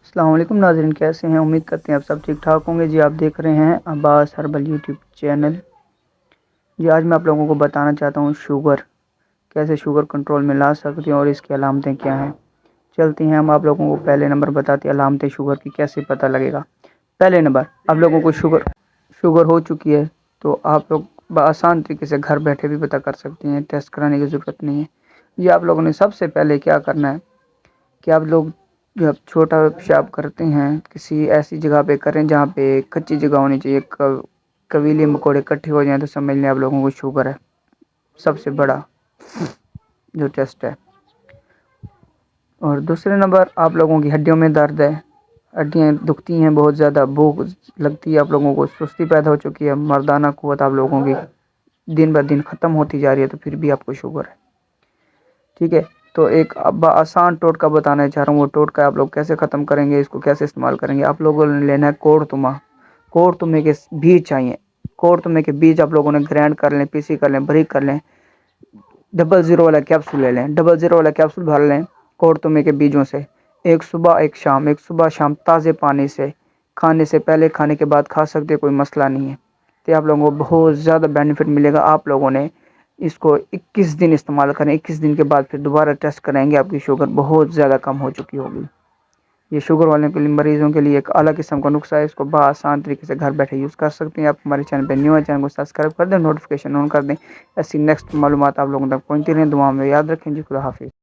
السلام علیکم ناظرین، کیسے ہیں؟ امید کرتے ہیں آپ سب ٹھیک ٹھاک ہوں گے۔ جی آپ دیکھ رہے ہیں عباس ہربل یوٹیوب چینل۔ جی آج میں آپ لوگوں کو بتانا چاہتا ہوں کیسے شوگر کنٹرول میں لا سکتے ہیں اور اس کی علامتیں کیا ہیں۔ چلتے ہیں، ہم آپ لوگوں کو پہلے نمبر بتاتے ہیں علامتیں شوگر کی کیسے پتہ لگے گا۔ پہلے نمبر، آپ لوگوں کو شوگر ہو چکی ہے تو آپ لوگ بآسان طریقے سے گھر بیٹھے بھی پتہ کر سکتے ہیں، ٹیسٹ کرانے کی ضرورت نہیں ہے۔ یہ آپ لوگوں نے سب سے پہلے کیا کرنا ہے کہ آپ لوگ جب چھوٹا پیشاب کرتے ہیں کسی ایسی جگہ پہ کریں جہاں پہ کچی جگہ ہونی چاہیے، کویلے مکوڑے اکٹھے ہو جائیں تو سمجھ لیں آپ لوگوں کو شوگر ہے۔ سب سے بڑا جو ٹیسٹ ہے۔ اور دوسرے نمبر، آپ لوگوں کی ہڈیوں میں درد ہے، ہڈیاں دکھتی ہیں بہت زیادہ، بھوک لگتی ہے آپ لوگوں کو، سستی پیدا ہو چکی ہے، مردانہ قوت آپ لوگوں کی دن بہ دن ختم ہوتی جا رہی ہے، تو پھر بھی آپ کو شوگر ہے۔ ٹھیک ہے، تو ایک آسان ٹوٹکا بتانا چاہ رہا ہوں، وہ ٹوٹکا آپ لوگ کیسے ختم کریں گے، اس کو کیسے استعمال کریں گے۔ آپ لوگوں نے لینا ہے کوڑ تمے کے بیج چاہیے۔ کوڑ تمے کے بیج آپ لوگوں نے گرینڈ کر لیں، پیسی کر لیں، بریک کر لیں۔ 00 والا کیپسول لے لیں، 00 والا کیپسول بھر لیں کوڑ تمے کے بیجوں سے۔ ایک صبح شام تازے پانی سے، کھانے سے پہلے کھانے کے بعد کھا سکتے، کوئی مسئلہ نہیں ہے۔ تو آپ لوگوں کو بہت زیادہ بینیفٹ ملے گا۔ آپ لوگوں نے اس کو 21 دن استعمال کریں، 21 دن کے بعد پھر دوبارہ ٹیسٹ کریں گے، آپ کی شوگر بہت زیادہ کم ہو چکی ہوگی۔ یہ شوگر والے مریضوں کے لیے ایک الگ قسم کا نسخہ ہے، اس کو بآسان طریقے سے گھر بیٹھے یوز کر سکتے ہیں۔ آپ ہمارے چینل پہ نیو ہے، چینل کو سبسکرائب کر دیں، نوٹیفیکیشن آن کر دیں، ایسی نیکسٹ معلومات آپ لوگوں تک پہنچتی رہیں۔ دعا میں یاد رکھیں جی، خدا حافظ۔